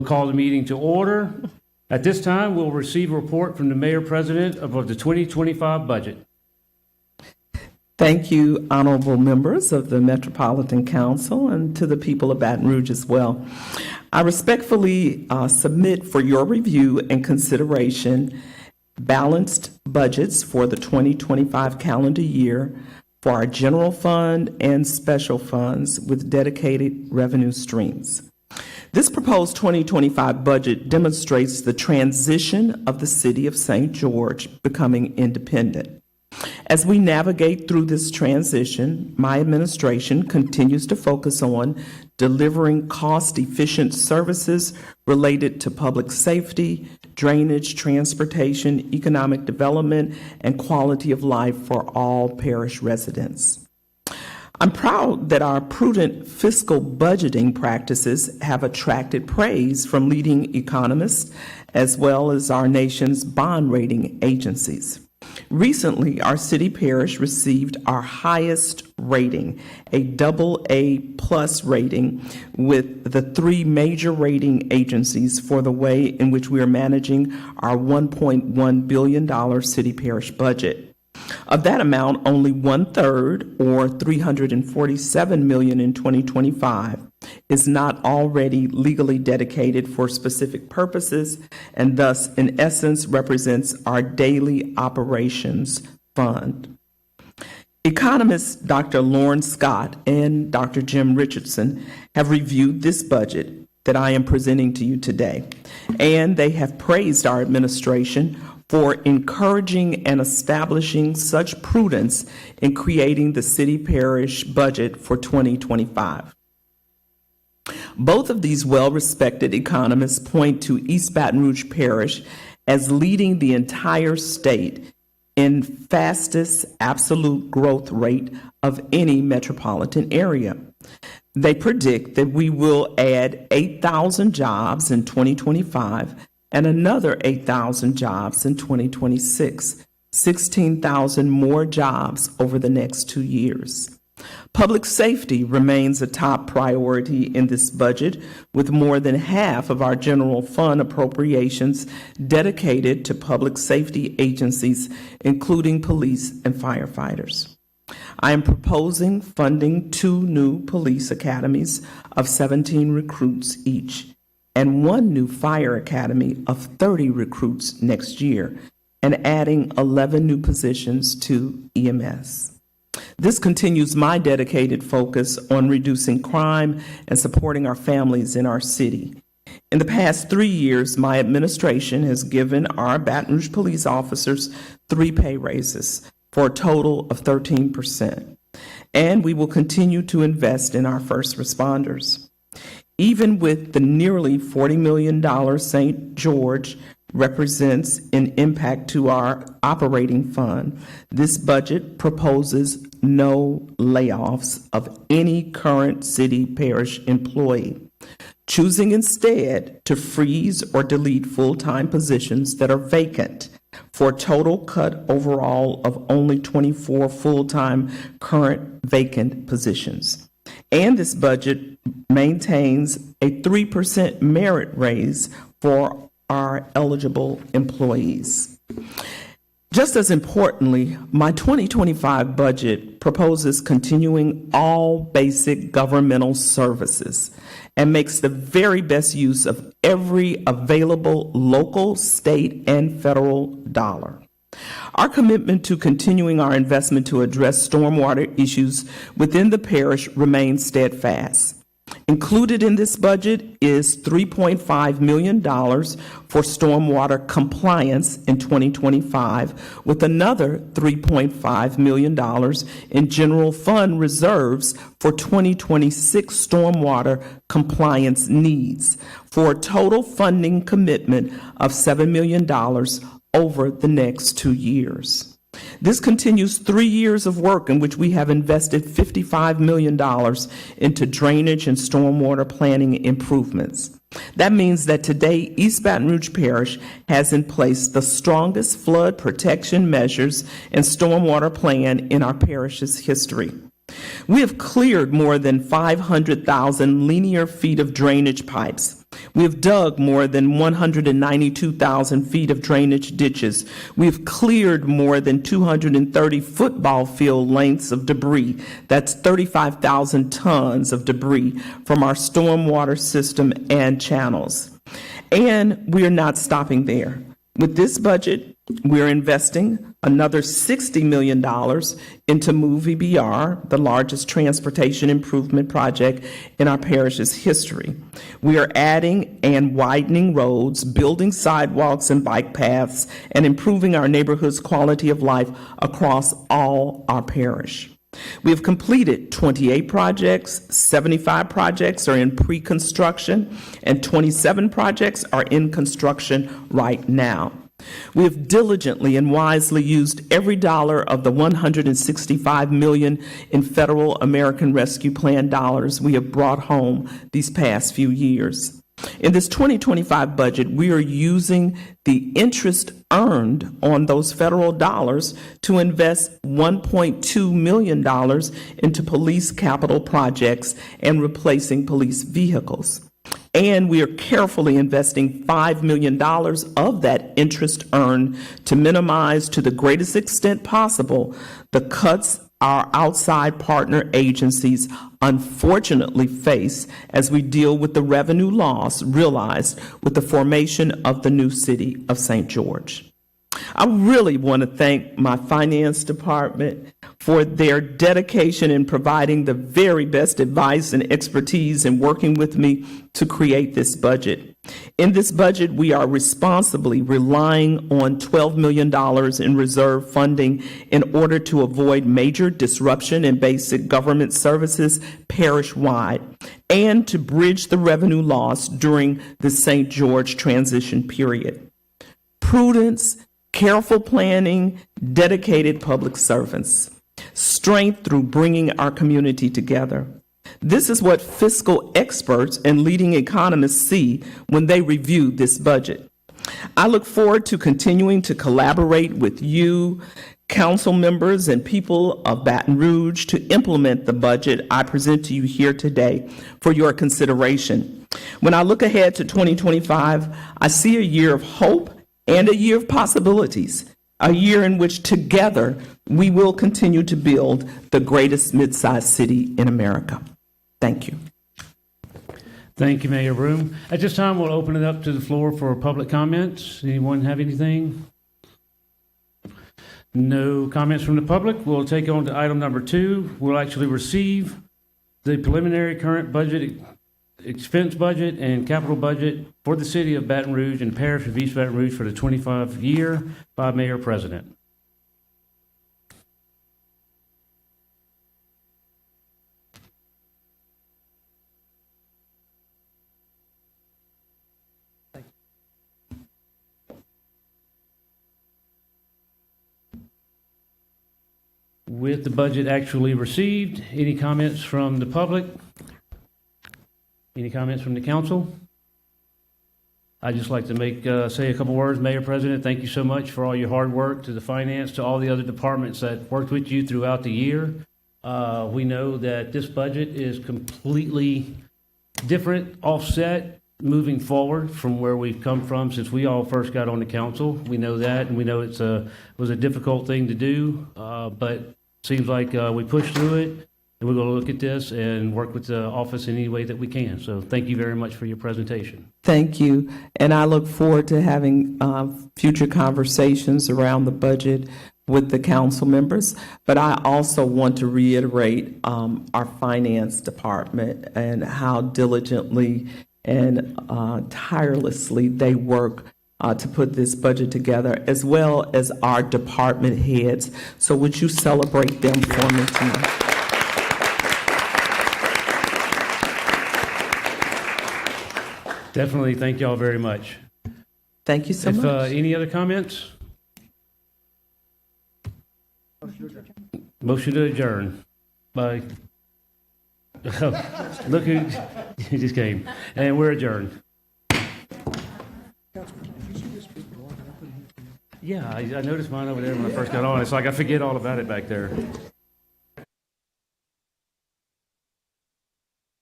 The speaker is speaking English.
Call the meeting to order. At this time, we'll receive a report from the Mayor President of the 2025 budget. Thank you, honorable members of the Metropolitan Council, and to the people of Baton Rouge as well. I respectfully submit for your review and consideration balanced budgets for the 2025 calendar year for our general fund and special funds with dedicated revenue streams. This proposed 2025 budget demonstrates the transition of the city of St. George becoming independent. As we navigate through this transition, my administration continues to focus on delivering cost-efficient services related to public safety, drainage, transportation, economic development, and quality of life for all parish residents. I'm proud that our prudent fiscal budgeting practices have attracted praise from leading economists as well as our nation's bond rating agencies. Recently, our city parish received our highest rating, a AA+ rating, with the three major rating agencies for the way in which we are managing our $1.1 billion city parish budget. Of that amount, only 1/3, or $347 million in 2025, is not already legally dedicated for specific purposes, and thus, in essence, represents our daily operations fund. Economists Dr. Lauren Scott and Dr. Jim Richardson have reviewed this budget that I am presenting to you today, and they have praised our administration for encouraging and establishing such prudence in creating the city parish budget for 2025. Both of these well-respected economists point to East Baton Rouge Parish as leading the entire state in fastest absolute growth rate of any metropolitan area. They predict that we will add 8,000 jobs in 2025 and another 8,000 jobs in 2026, 16,000 more jobs over the next 2 years. Public safety remains a top priority in this budget, with more than half of our general fund appropriations dedicated to public safety agencies, including police and firefighters. I am proposing funding 2 new police academies of 17 recruits each, and 1 new fire academy of 30 recruits next year, and adding 11 new positions to EMS. This continues my dedicated focus on reducing crime and supporting our families in our city. In the past 3 years, my administration has given our Baton Rouge police officers 3 pay raises for a total of 13%, and we will continue to invest in our first responders. Even with the nearly $40 million St. George represents in impact to our operating fund, this budget proposes no layoffs of any current city parish employee, choosing instead to freeze or delete full-time positions that are vacant for a total cut overall of only 24 full-time current vacant positions. And this budget maintains a 3% merit raise for our eligible employees. Just as importantly, my 2025 budget proposes continuing all basic governmental services and makes the very best use of every available local, state, and federal dollar. Our commitment to continuing our investment to address stormwater issues within the parish remains steadfast. Included in this budget is $3.5 million for stormwater compliance in 2025, with another $3.5 million in general fund reserves for 2026 stormwater compliance needs, for a total funding commitment of $7 million over the next 2 years. This continues 3 years of work in which we have invested $55 million into drainage and stormwater planning improvements. That means that today, East Baton Rouge Parish has in place the strongest flood protection measures and stormwater plan in our parish's history. We have cleared more than 500,000 linear feet of drainage pipes, We have dug more than 192,000 feet of drainage ditches. We have cleared more than 230 football field lengths of debris. That's 35,000 tons of debris from our stormwater system and channels. And we are not stopping there. With this budget, we're investing another $60 million into Move EBR, the largest transportation improvement project in our parish's history. We are adding and widening roads, building sidewalks and bike paths, and improving our neighborhood's quality of life across all our parish. We have completed 28 projects, 75 projects are in pre-construction, and 27 projects are in construction right now. We have diligently and wisely used every dollar of the $165 million in federal American Rescue Plan dollars we have brought home these past few years. In this 2025 budget, we are using the interest earned on those federal dollars to invest $1.2 million into police capital projects and replacing police vehicles. And we are carefully investing $5 million of that interest earned to minimize to the greatest extent possible the cuts our outside partner agencies unfortunately face as we deal with the revenue loss realized with the formation of the new city of St. George. I really want to thank my finance department for their dedication in providing the very best advice and expertise in working with me to create this budget. In this budget, we are responsibly relying on $12 million in reserve funding in order to avoid major disruption in basic government services parish-wide and to bridge the revenue loss during the St. George transition period. Prudence, careful planning, dedicated public servants, strength through bringing our community together. This is what fiscal experts and leading economists see when they review this budget. I look forward to continuing to collaborate with you, council members, and people of Baton Rouge to implement the budget I present to you here today for your consideration. When I look ahead to 2025, I see a year of hope and a year of possibilities, a year in which together we will continue to build the greatest mid-sized city in America. Thank you. Thank you, Mayor Broom. At this time, we'll open it up to the floor for public comments. Anyone have anything? No comments from the public. We'll take on to item number 2. We'll actually receive the preliminary current budget, expense budget, and capital budget for the city of Baton Rouge and parish of East Baton Rouge for the 25 year by Mayor President. With the budget actually received, any comments from the public? Any comments from the council? I'd just like to say a couple words. Mayor President, thank you so much for all your hard work, to the finance, to all the other departments that worked with you throughout the year. We know that this budget is completely different, offset, moving forward from where we've come from since we all first got on the council. We know that, and we know it was a difficult thing to do, but seems like we pushed through it, and we're going to look at this and work with the office in any way that we can. So thank you very much for your presentation. Thank you. And I look forward to having future conversations around the budget with the council members. But I also want to reiterate our finance department and how diligently and tirelessly they work to put this budget together, as well as our department heads. So would you celebrate them for me tonight? Definitely. Thank y'all very much. Thank you so much. Any other comments? Motion to adjourn. By look who he just came, and we're adjourned. Yeah, I noticed mine over there when I first got on. It's like I forget all about it back there.